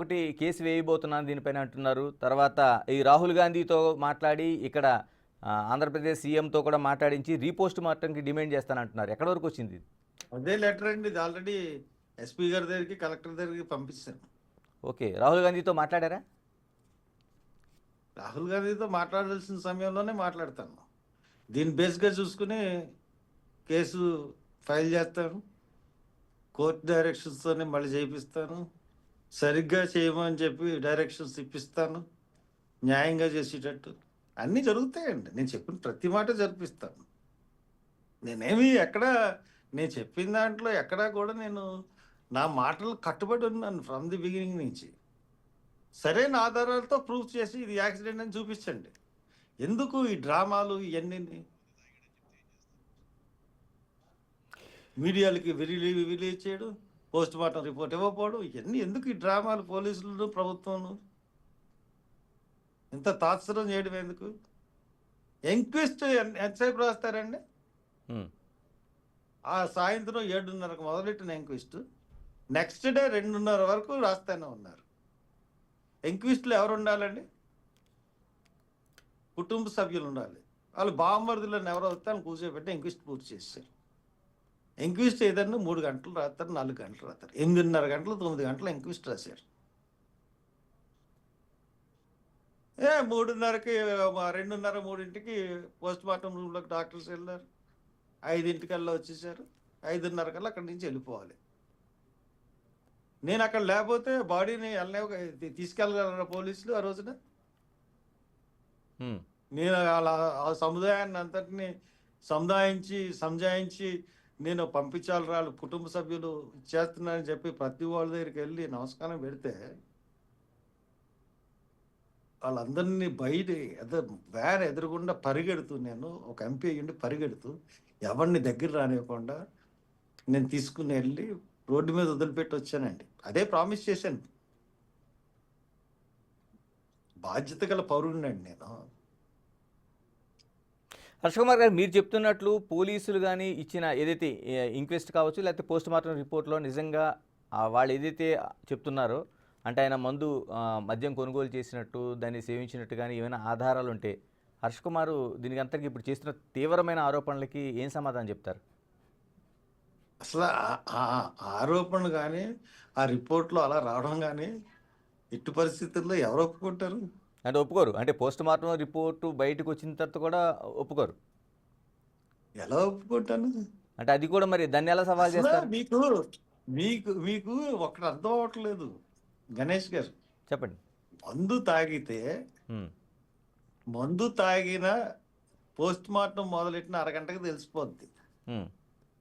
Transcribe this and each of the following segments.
ఒకటి కేసు వేయబోతున్నాను దీనిపైన అంటున్నారు. తర్వాత ఈ రాహుల్ గాంధీతో మాట్లాడి ఇక్కడ ఆంధ్రప్రదేశ్ సీఎంతో కూడా మాట్లాడించి రీపోస్ట్ మార్టంకి డిమాండ్ చేస్తానంటున్నారు. ఎక్కడి వరకు వచ్చింది ఇది? అదే లెటర్ అండి. ఇది ఆల్రెడీ ఎస్పీ గారి దగ్గరికి, కలెక్టర్ దగ్గరికి పంపించాను. ఓకే. రాహుల్ గాంధీతో మాట్లాడారా? రాహుల్ గాంధీతో మాట్లాడాల్సిన సమయంలోనే మాట్లాడతాను. దీన్ని బేస్గా చూసుకుని కేసు ఫైల్ చేస్తాను. కోర్టు డైరెక్షన్స్తోనే మళ్ళీ చేయిస్తాను. సరిగ్గా చేయమని చెప్పి డైరెక్షన్స్ ఇప్పిస్తాను. న్యాయంగా చేసేటట్టు అన్నీ జరుగుతాయండి. నేను చెప్పిన ప్రతి మాట జరిపిస్తాను. నేనేమి నేను చెప్పిన దాంట్లో ఎక్కడా కూడా నేను నా మాటలు కట్టుబడి ఉన్నాను ఫ్రమ్ ది బిగినింగ్ నుంచి. సరైన ఆధారాలతో ప్రూఫ్ చేసి ఇది యాక్సిడెంట్ అని చూపించండి. ఎందుకు ఈ డ్రామాలు ఇవన్నీ మీడియాలకి రిలీజ్ చేయడం, పోస్ట్ మార్టం రిపోర్ట్ ఇవ్వకపోవడం, ఇవన్నీ ఎందుకు ఈ డ్రామాలు? పోలీసులు, ప్రభుత్వం ఇంత తాత్సరం చేయడం ఎందుకు? ఎంక్వెస్ట్ ఎంతసేపు రాస్తారండి? ఆ సాయంత్రం 7:30కు మొదలెట్టిన ఎంక్వెస్ట్ నెక్స్ట్ డే 2:30 వరకు రాస్తూనే ఉన్నారు. ఎంక్వెస్ట్లో ఎవరు ఉండాలండి? కుటుంబ సభ్యులు ఉండాలి. వాళ్ళు బామ్మర్దులను ఎవరో వస్తే వాళ్ళు కూర్చోబెట్టి ఎంక్వెస్ట్ పూర్తి చేస్తారు. ఎంక్వెస్ట్ ఏదన్నా 3 గంటలు రాస్తారు, 4 గంటలు రాస్తారు. 8:30 గంటలు, 9 గంటలు ఎంక్వెస్ట్ రాశారు. 3:30కి 2:30, 3ంటికి పోస్ట్ మార్టం రూమ్లోకి డాక్టర్స్ వెళ్ళారు. 5ంటికల్లా వచ్చేసారు. 5:30 కల్లా అక్కడి నుంచి వెళ్ళిపోవాలి. నేను అక్కడ లేకపోతే బాడీని తీసుకెళ్ళగలరా పోలీసులు ఆ రోజున? నేను అలా ఆ సముదాయాన్ని అంతటిని సంజాయించి నేను పంపించాలి రాళ్ళు కుటుంబ సభ్యులు ఇచ్చేస్తున్నారని చెప్పి ప్రతి వాళ్ళ దగ్గరికి వెళ్ళి నమస్కారం పెడితే వాళ్ళందరినీ బయట వ్యాన్ ఎదురుగుండా పరిగెడుతూ, నేను ఒక ఎంపీ అయ్యిండి పరిగెడుతూ ఎవరిని దగ్గర రానివ్వకుండా నేను తీసుకుని వెళ్ళి రోడ్డు మీద వదిలిపెట్టి వచ్చానండి. అదే ప్రామిస్ చేశాను. బాధ్యత గల పౌరుడినండి నేను. హర్ష కుమార్ గారు, మీరు చెప్తున్నట్లు పోలీసులు కానీ ఇచ్చిన ఏదైతే ఇంక్వెస్ట్ కావచ్చు, లేకపోతే పోస్ట్ మార్టం రిపోర్ట్లో నిజంగా వాళ్ళు ఏదైతే చెప్తున్నారో, అంటే ఆయన మద్యం కొనుగోలు చేసినట్టు, దాన్ని సేవించినట్టు కానీ ఏమైనా ఆధారాలు ఉంటే హర్ష కుమారు దీనికి అంతటికి ఇప్పుడు చేస్తున్న తీవ్రమైన ఆరోపణలకి ఏం సమాధానం చెప్తారు? అసలు ఆరోపణ కానీ ఆ రిపోర్ట్లో అలా రావడం కానీ ఎట్టి పరిస్థితుల్లో ఎవరు ఒప్పుకుంటారు? అంటే ఒప్పుకోరు. అంటే పోస్ట్ మార్టం రిపోర్టు బయటకు వచ్చిన తర్వాత కూడా ఒప్పుకోరు. ఎలా ఒప్పుకుంటాను? అంటే అది కూడా మరి దాన్ని ఎలా సవాల్ చేస్తారు? మీకు మీకు మీకు ఒకటి అర్థం అవ్వట్లేదు గణేష్ గారు. చెప్పండి. మందు తాగిన పోస్ట్ మార్టం మొదలెట్టిన అరగంటకు తెలిసిపోద్ది.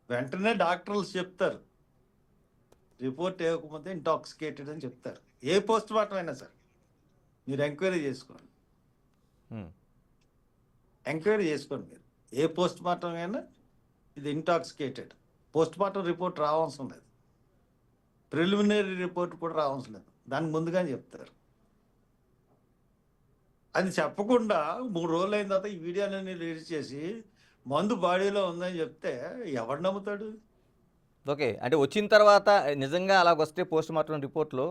వెంటనే డాక్టర్లు చెప్తారు, రిపోర్ట్ ఇవ్వకపోతే ఇంటాక్సికేటెడ్ అని చెప్తారు. ఏ పోస్ట్ మార్టం అయినా సరే మీరు ఎంక్వైరీ చేసుకోండి. మీరు ఏ పోస్ట్ మార్టం అయినా ఇది ఇంటాక్సికేటెడ్. పోస్ట్ మార్టం రిపోర్ట్ రావాల్సిన లేదు, ప్రిలిమినరీ రిపోర్ట్ కూడా రావాల్సిన లేదు. దానికి ముందుగానే చెప్తారు. అది చెప్పకుండా 3 రోజులు అయిన తర్వాత ఈ వీడియోలన్నీ రిలీజ్ చేసి మందు బాడీలో ఉందని చెప్తే ఎవడు నమ్ముతాడు? ఓకే. అంటే వచ్చిన తర్వాత నిజంగా అలాగొస్తే పోస్ట్ మార్టం రిపోర్ట్లో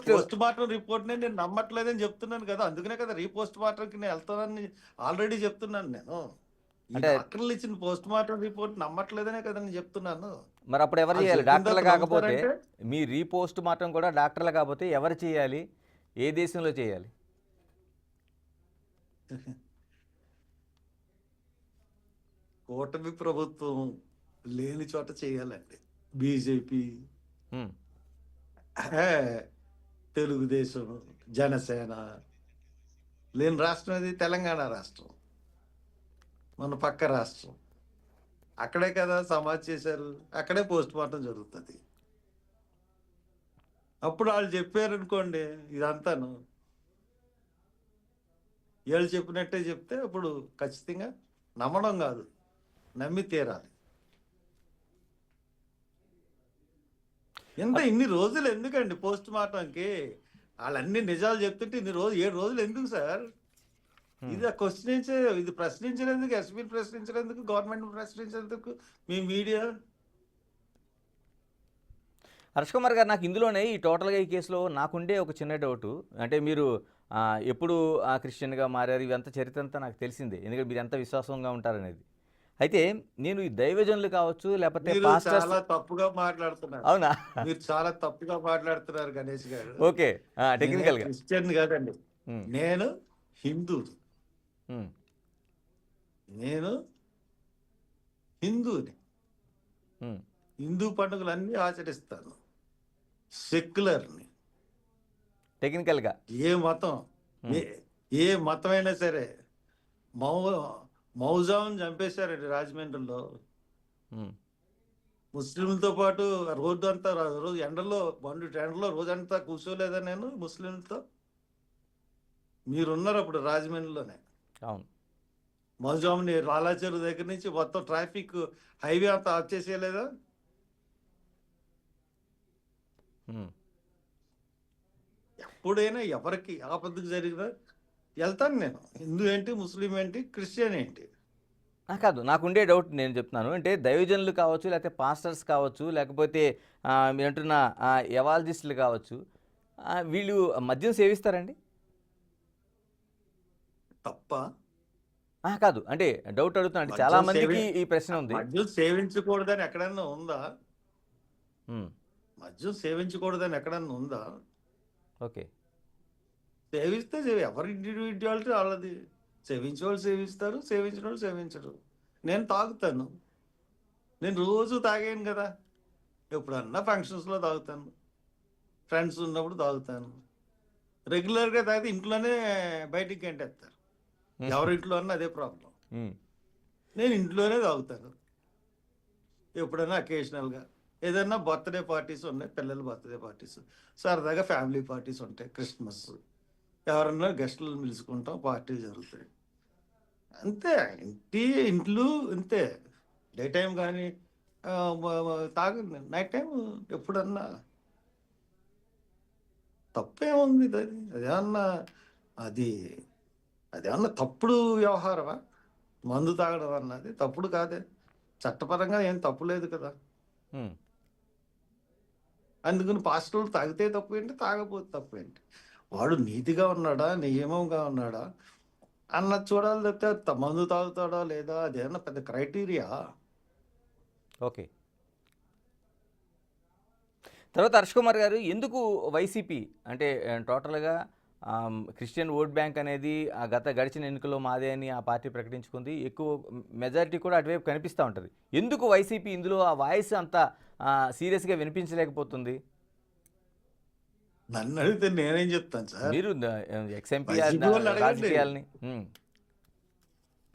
పోస్ట్ మార్టం రిపోర్ట్నే నేను నమ్మట్లేదని చెప్తున్నాను కదా. అందుకనే కదా రీపోస్ట్ మార్టంకి నేను వెళ్తానని ఆల్రెడీ చెప్తున్నాను. నేను అంటే డాక్టర్లు ఇచ్చిన పోస్ట్ మార్టం రిపోర్ట్ నమ్మట్లేదనే కదా నేను చెప్తున్నాను. మరి అప్పుడు ఎవరు చేయాలి? డాక్టర్లు కాకపోతే, మీ రీపోస్ట్ మార్టం కూడా డాక్టర్లు కాకపోతే ఎవరు చేయాలి? ఏ దేశంలో చేయాలి? కూటమి ప్రభుత్వం లేని చోట చేయాలండి. బీజేపీ, తెలుగుదేశం, జనసేన లేని రాష్ట్రం అది తెలంగాణ రాష్ట్రం, మన పక్క రాష్ట్రం. అక్కడే కదా సమాజ్ చేశారు, అక్కడే పోస్ట్ మార్టం జరుగుతుంది. అప్పుడు వాళ్ళు చెప్పారనుకోండి ఇదంతాను, వీళ్ళు చెప్పినట్టే చెప్తే అప్పుడు ఖచ్చితంగా నమ్మడం కాదు, నమ్మి తీరాలి. ఇన్ని రోజులు ఎందుకండి పోస్ట్ మార్టంకి? వాళ్ళన్ని నిజాలు చెప్తుంటే 7 రోజులు ఎందుకు సార్? ఇది ఇది ప్రశ్నించలేందుకు, ఎస్పీని ప్రశ్నించలేందుకు, గవర్నమెంట్ ప్రశ్నించేందుకు, మీ మీడియా? హర్ష్ కుమార్ గారు, నాకు ఇందులోనే ఈ టోటల్గా ఈ కేసులో నాకుండే ఒక చిన్న డౌటు. అంటే మీరు ఎప్పుడు క్రిస్టియన్గా మారారు, ఇవంతా చరిత్ర అంతా నాకు తెలిసిందే, ఎందుకంటే మీరు ఎంత విశ్వాసంగా ఉంటారనేది. అయితే నేను ఈ దైవజనులు కావచ్చు, లేకపోతే మీరు పాస్టర్స్. చాలా తప్పుగా మాట్లాడుతున్నారు. అవునా? మీరు చాలా తప్పుగా మాట్లాడుతున్నారు గణేష్ గారు. ఓకే. నేనే టెక్నికల్గా. క్రిస్టియన్ కాదండి. ఉమ్, నేను హిందూ. ఉమ్, నేను హిందూని. ఉమ్, హిందూ పండుగలన్నీ ఆచరిస్తాను. సెక్యులర్ని. టెక్నికల్గా. ఏ మతం, ఉమ్, ఏ ఏ మతమైనా సరే. మౌ మౌజాను చంపేశారండి రాజమండ్రిలో. ఉమ్, ముస్లింలతో పాటు రోడ్డు అంతా రోజు ఎండలో ఎండలో రోజంతా కూర్చోలేదా నేను ముస్లింలతో? మీరున్నారు అప్పుడు రాజమండ్రిలోనే. అవును. మౌజాముని లాలాచెరు దగ్గర నుంచి మొత్తం ట్రాఫిక్ హైవే అంతా ఆఫ్ చేసేయలేదా? ఉమ్. ఎప్పుడైనా ఎవరికి ఆపదకు జరిగినా వెళ్తాను నేను. హిందూ ఏంటి, ముస్లిం ఏంటి, క్రిస్టియన్ ఏంటి. కాదు, నాకుండే డౌట్ నేను చెప్తున్నాను. అంటే దైవజనులు కావచ్చు, లేకపోతే పాస్టర్స్ కావచ్చు, లేకపోతే మీరు అంటున్న ఎవాలజిస్టులు కావచ్చు, వీళ్ళు మద్యం సేవిస్తారండి? తప్ప కాదు, అంటే డౌట్ అడుగుతున్నా. అంటే చాలా మద్యం మందికి ఈ ప్రశ్న ఉంది. మద్యం సేవించకూడదని ఎక్కడన్నా ఉందా? ఉమ్, మద్యం సేవించకూడదని ఎక్కడన్నా ఉందా? ఓకే. సేవిస్తే ఎవరి ఇండివిజువాలిటీ వాళ్ళది. సేవించే వాళ్ళు సేవిస్తారు, సేవించిన వాళ్ళు సేవించరు. నేను తాగుతాను. నేను రోజు తాగాను కదా. ఎప్పుడన్నా ఫంక్షన్స్లో తాగుతాను, ఫ్రెండ్స్ ఉన్నప్పుడు తాగుతాను. రెగ్యులర్గా తాగితే ఇంట్లోనే బయటికి గంటేస్తారు. ఎవరింట్లో అన్నా అదే ప్రాబ్లం. ఉమ్, నేను ఇంట్లోనే తాగుతాను. ఎప్పుడైనా అకేషనల్గా ఏదైనా బర్త్డే పార్టీస్ ఉన్నాయి, పిల్లల బర్త్డే పార్టీస్, సరదాగా ఫ్యామిలీ పార్టీస్ ఉంటాయి, క్రిస్మస్, ఎవరన్నా గెస్టులను పిలుచుకుంటాం, పార్టీలు జరుగుతాయి. అంతే. ఇంట్లో అంతే. డే టైం కానీ తాగండి. నైట్ టైం ఎప్పుడన్నా తప్పేముంది అదేమన్నా అది అదేమన్నా తప్పుడు వ్యవహారమా? మందు తాగడం అన్నది తప్పుడు కాదే. చట్టపరంగా ఏం తప్పు లేదు కదా. ఉమ్. అందుకని పాస్టర్లు తాగితే తప్పు ఏంటి, తాగకపోతే తప్పు ఏంటి? వాడు నీతిగా ఉన్నాడా, నియమంగా ఉన్నాడా అన్నది చూడాలి తప్పితే మందు తాగుతాడా లేదా అదేమన్నా పెద్ద క్రైటీరియా? ఓకే. తర్వాత హర్ష్ కుమార్ గారు, ఎందుకు వైసీపీ అంటే టోటల్గా క్రిస్టియన్ ఓట్ బ్యాంక్ అనేది గడిచిన ఎన్నికల్లో మాదే అని ఆ పార్టీ ప్రకటించుకుంది, ఎక్కువ మెజారిటీ కూడా అటువైపు కనిపిస్తూ ఉంటుంది. ఎందుకు వైసీపీ ఇందులో ఆ వాయిస్ అంత సీరియస్గా వినిపించలేకపోతుంది? నన్ను అడిగితే నేనేం చెప్తాను సార్? మీరు ఎక్స్ఎంపీ వైసీపీ వాళ్ళు అడగండి. రాజకీయాలని.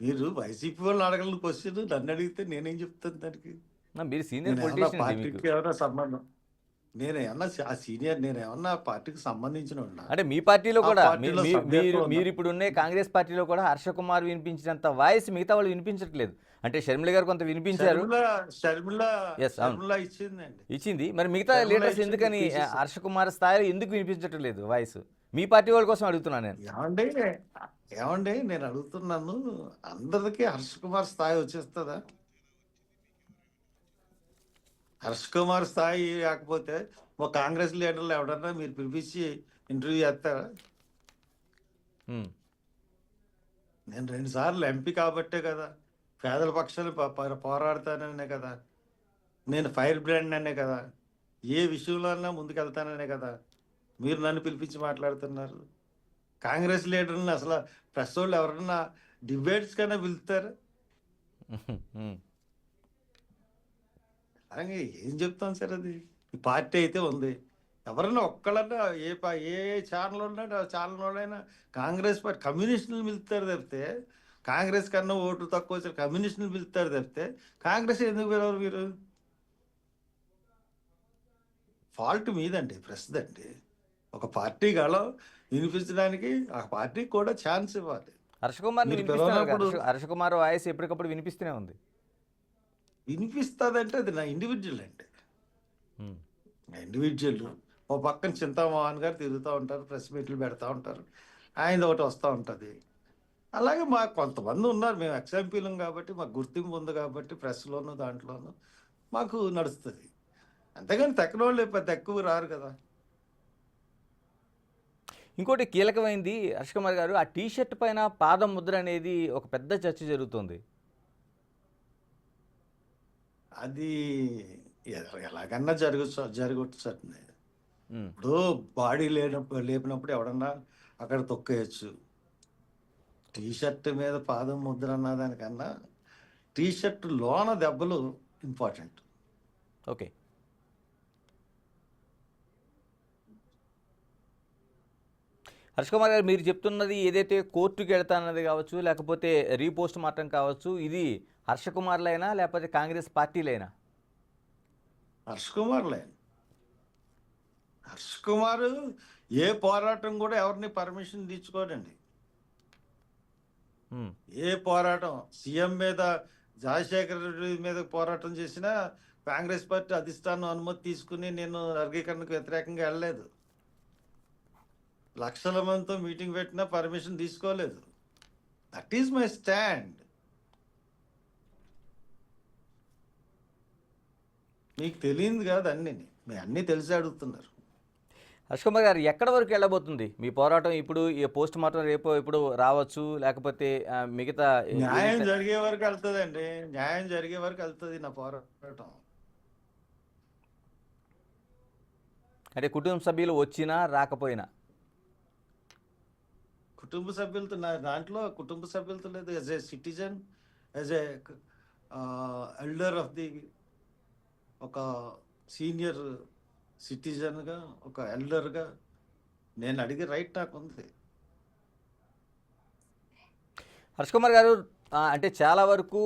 మీరు వైసీపీ వాళ్ళు అడగలను క్వశ్చన్, నన్ను అడిగితే నేనేం చెప్తాను దానికి? మీరు సీనియర్ నేను ఏమన్నా పొలిటీషియన్ అండి. మీకు పార్టీకి ఏమైనా సంబంధం? నేను ఏమన్నా ఆ సీనియర్, నేను ఏమన్నా పార్టీకి సంబంధించిన ఉన్నా? అంటే మీ పార్టీలో ఆ కూడా పార్టీలో సభ్యత్వం ఉందా? మీరు ఇప్పుడు ఉన్న కాంగ్రెస్ పార్టీలో కూడా హర్ష కుమార్ వినిపించినంత వాయిస్ మిగతా వాళ్ళు వినిపించట్లేదు. అంటే షర్మిల గారు కొంత వినిపించారు. షర్మిల Yes, అవును. షర్మిల ఇచ్చిందండి. ఇచ్చింది. మరి మిగతా షర్మిల లీడర్స్ ఇచ్చింది, ఎందుకని తీసేసి. హర్ష కుమార్ స్థాయిలో ఎందుకు వినిపించటం లేదు వాయిస్? మీ పార్టీ వాళ్ళ కోసం అడుగుతున్నాను నేను. ఏమండి ఏమండి నేను అడుగుతున్నాను, అందరికీ హర్ష్ కుమార్ స్థాయి వచ్చేస్తుందా? హర్ష్ కుమార్ స్థాయి కాకపోతే ఒక కాంగ్రెస్ లీడర్లు ఎవడన్నా మీరు పిలిపించి ఇంటర్వ్యూ చేస్తారా? ఉమ్, నేను 2 సార్లు ఎంపీ కాబట్టే కదా, పేదల పక్షాలు పోరాడతాననే కదా, నేను ఫైర్ బ్రాండ్ అనే కదా, ఏ విషయంలో అన్నా ముందుకెళ్తాననే కదా మీరు నన్ను పిలిపించి మాట్లాడుతున్నారు. కాంగ్రెస్ లీడర్ని అసలు ప్రెస్ వాళ్ళు ఎవరన్నా డిబేట్స్ కన్నా పిలుస్తారు? ఉమ్, అలాగే ఏం చెప్తాం సార్? అది ఈ పార్టీ అయితే ఉంది. ఎవరన్నా ఒక్కళ్ళన్నా ఏ ఛానల్ ఉన్నా ఛానల్ వాళ్ళైనా కాంగ్రెస్ పార్టీ కమ్యూనిస్టులు పిలుస్తారు తప్పితే, కాంగ్రెస్ కన్నా ఓటు తక్కువ వచ్చిన కమ్యూనిస్టులు పిలుస్తారు తప్పితే కాంగ్రెస్ ఎందుకు పిలవరు మీరు? ఫాల్ట్ మీదండి, ప్రెస్దండి. ఒక పార్టీ గళం వినిపించడానికి ఆ పార్టీకి కూడా ఛాన్స్ ఇవ్వాలి. హర్ష కుమార్ని మీరు వినిపిస్తున్నారు కదా. పిలవనప్పుడు హర్ష కుమార్ వాయిస్ ఎప్పటికప్పుడు వినిపిస్తూనే ఉంది. వినిపిస్తుందంటే అది నా ఇండివిజువల్ అండి. ఉమ్, ఇండివిజువల్. ఓ పక్కన చింతామోహన్ గారు తిరుగుతూ ఉంటారు, ప్రెస్ మీట్లు పెడతా ఉంటారు, ఆయన ఒకటి వస్తూ ఉంటుంది. అలాగే మాకు కొంతమంది ఉన్నారు, మేము ఎక్స్ఎంపీలం కాబట్టి మాకు గుర్తింపు ఉంది కాబట్టి ప్రెస్లోను దాంట్లోనూ మాకు నడుస్తుంది. అంతేగాని తక్కువ వాళ్ళు పెద్ద ఎక్కువ రారు కదా. ఇంకోటి కీలకమైంది హర్ష కుమార్ గారు, ఆ టీ షర్ట్ పైన పాదం ముద్ర అనేది ఒక పెద్ద చర్చ జరుగుతుంది. అది ఎలాగన్నా జరగచ్చు. ఉమ్, ఇప్పుడు బాడీ లేపినప్పుడు ఎవడన్నా అక్కడ తొక్కేయచ్చు. టీ షర్ట్ మీద పాదం ముద్ర అన్న దానికన్నా టీ షర్ట్ లోన దెబ్బలు ఇంపార్టెంట్. ఓకే. హర్ష కుమార్ గారు, మీరు చెప్తున్నది ఏదైతే కోర్టుకి వెళ్తానన్నది కావచ్చు, లేకపోతే రీపోస్ట్ మార్టం కావచ్చు, ఇది హర్ష కుమార్లైనా లేకపోతే కాంగ్రెస్ పార్టీలైనా? హర్ష్ కుమార్ ఏ పోరాటం కూడా ఎవరిని పర్మిషన్ తీసుకోడండి. ఉమ్, ఏ పోరాటం సీఎం మీద, రాజశేఖర రెడ్డి మీద పోరాటం చేసినా కాంగ్రెస్ పార్టీ అధిష్టానం అనుమతి తీసుకుని నేను వర్గీకరణకు వ్యతిరేకంగా వెళ్ళలేదు. లక్షల మందితో మీటింగ్ పెట్టినా పర్మిషన్ తీసుకోలేదు. That is my stand. మీకు తెలియదు కాదు అన్ని, మీ అన్నీ తెలిసి అడుగుతున్నారు. హర్ష కుమార్ గారు, ఎక్కడి వరకు వెళ్ళబోతుంది మీ పోరాటం? ఇప్పుడు ఈ పోస్ట్ మార్టం రేపు ఇప్పుడు రావచ్చు, లేకపోతే మిగతా న్యాయం జరిగే వరకు వెళ్తుందండి. న్యాయం జరిగే వరకు వెళ్తుంది నా పోరాటం. అంటే కుటుంబ సభ్యులు వచ్చినా రాకపోయినా? కుటుంబ సభ్యులతో దాంట్లో కుటుంబ సభ్యులతో లేదు. As a citizen, as a elder of the, ఒక సీనియర్ సిటిజన్గా, ఒక ఎల్డర్గా నేను అడిగే రైట్ నాకు ఉంది. హర్ష కుమార్ గారు, అంటే చాలా వరకు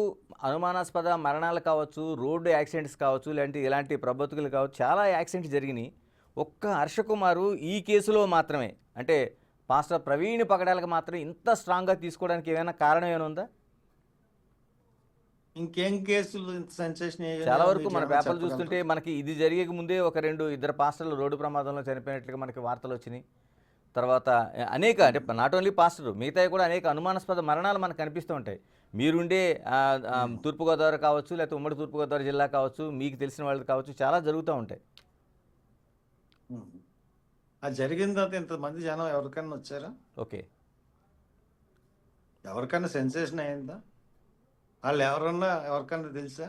అనుమానాస్పద మరణాలు కావచ్చు, రోడ్డు యాక్సిడెంట్స్ కావచ్చు, ఇలాంటి ప్రబతుకులు కావచ్చు, చాలా యాక్సిడెంట్స్ జరిగినాయి. ఒక్క హర్ష కుమారు ఈ కేసులో మాత్రమే, అంటే పాస్టర్ ప్రవీణ్ పగడాలకు మాత్రం ఇంత స్ట్రాంగ్గా తీసుకోవడానికి ఏమైనా కారణం ఏమైనా ఉందా? ఇంకేం కేసులు ఇంత సెన్సేషన్ చాలా వరకు మన పేపర్లు చూస్తుంటే మనకి ఇది జరిగే ముందే ఇద్దరు పాస్టర్లు రోడ్డు ప్రమాదంలో చనిపోయినట్లుగా మనకి వార్తలు వచ్చినాయి. తర్వాత అనేక, అంటే నాట్ ఓన్లీ పాస్టర్, మిగతా కూడా అనేక అనుమానాస్పద మరణాలు మనకు కనిపిస్తూ ఉంటాయి. మీరుండే తూర్పుగోదావరి కావచ్చు, లేకపోతే ఉమ్మడి తూర్పుగోదావరి జిల్లా కావచ్చు, మీకు తెలిసిన వాళ్ళు కావచ్చు, చాలా జరుగుతూ ఉంటాయి. అది జరిగిన తర్వాత ఇంతమంది జనం ఎవరికన్నా వచ్చారా? ఓకే. ఎవరికన్నా సెన్సేషన్ అయిందా? వాళ్ళు ఎవరికన్నా తెలుసా?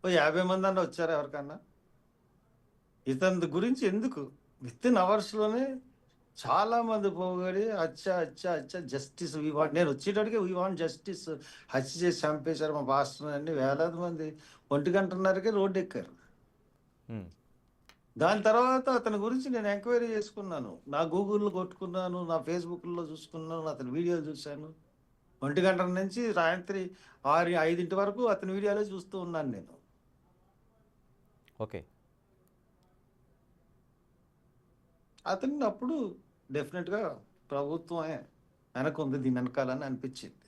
50 మంది అన్న వచ్చారా ఎవరికన్నా? ఇతని గురించి ఎందుకు విత్ ఇన్ అవర్స్లోనే చాలా మంది పోగొడి అచ్చా జస్టిస్ నేను వచ్చేటడికి వీ వాంట్ జస్టిస్, హత్య చేసి చంపేశారు మా పాస్టర్ అన్ని వేలాది మంది 1 గంటన్నరకే రోడ్డు ఎక్కారు. దాని తర్వాత అతని గురించి నేను ఎంక్వైరీ చేసుకున్నాను. నా గూగుల్లో కొట్టుకున్నాను, నా ఫేస్బుక్లో చూసుకున్నాను, అతని వీడియోలు చూశాను. 1 గంటల నుంచి రాత్రి 6-5 వరకు అతని వీడియోలే చూస్తూ ఉన్నాను నేను. ఓకే. అతన్ని అప్పుడు డెఫినెట్గా ప్రభుత్వమే వెనకుంది దీని వెనకాలని అనిపించింది.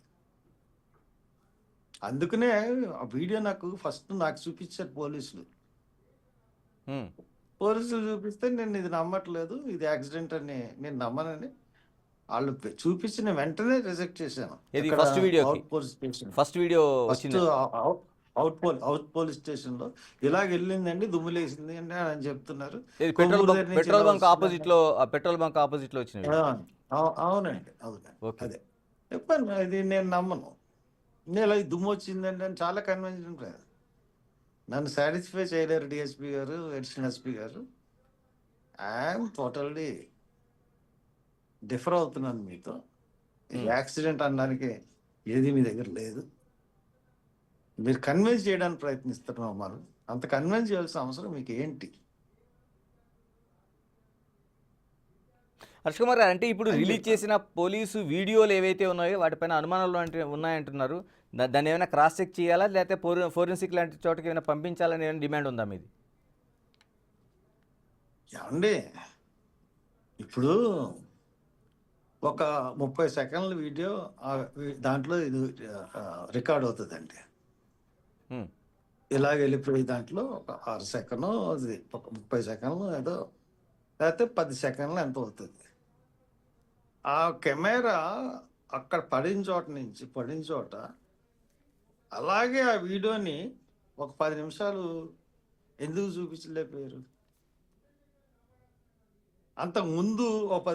అందుకనే ఆ వీడియో నాకు చూపించారు పోలీసులు. పోలీసులు చూపిస్తే నేను ఇది నమ్మట్లేదు, ఇది యాక్సిడెంట్ అని నేను నమ్మనని వాళ్ళు చూపించిన వెంటనే రిజెక్ట్ చేశాను. First video out police station లో ఇలాగ వెళ్ళిందండి, దుమ్ములేసింది అండి అని చెప్తున్నారు. పెట్రోల్ బంక్ ఆపోజిట్ లో వచ్చింది. అవునండి. అదే చెప్పాను, ఇది నేను నమ్మను. నేను ఇలా దుమ్ము వచ్చిందండి అని చాలా కన్విన్సింగ్ లేదు. నన్ను సాటిస్ఫై చేయలేరు డిఎస్పీ గారు, అడిషనల్ ఎస్పీ గారు. ఐఎమ్ టోటల్లీ డిఫర్ అవుతున్నాను మీతో. యాక్సిడెంట్ అనడానికి ఏది మీ దగ్గర లేదు. మీరు కన్విన్స్ చేయడానికి ప్రయత్నిస్తున్నాం. మనం అంత కన్విన్స్ చేయాల్సిన అవసరం మీకు ఏంటి? హర్ష కుమార్ గారు, అంటే ఇప్పుడు రిలీజ్ చేసిన పోలీసు వీడియోలు ఏవైతే ఉన్నాయో వాటిపైన అనుమానాలు ఉన్నాయంటున్నారు. దాన్ని ఏమైనా క్రాస్ చెక్ చేయాలా, లేకపోతే ఫోరెన్సిక్ లాంటి చోటకి ఏమైనా పంపించాలని ఏమైనా డిమాండ్ ఉందా మీది? ఏమండి, ఇప్పుడు ఒక 30 సెకండ్ల వీడియో దాంట్లో ఇది రికార్డ్ అవుతుందండి. ఇలాగ వెళ్ళిపోయి దాంట్లో ఒక 6 సెకండ్, అది ఒక 30 సెకండ్లు ఏదో, లేకపోతే 10 సెకండ్లు ఎంత అవుతుంది. ఆ కెమెరా అక్కడ పడిన చోట అలాగే ఆ వీడియోని ఒక 10 నిమిషాలు ఎందుకు చూపించలేకపోయారు? అంతకు ముందు ఓ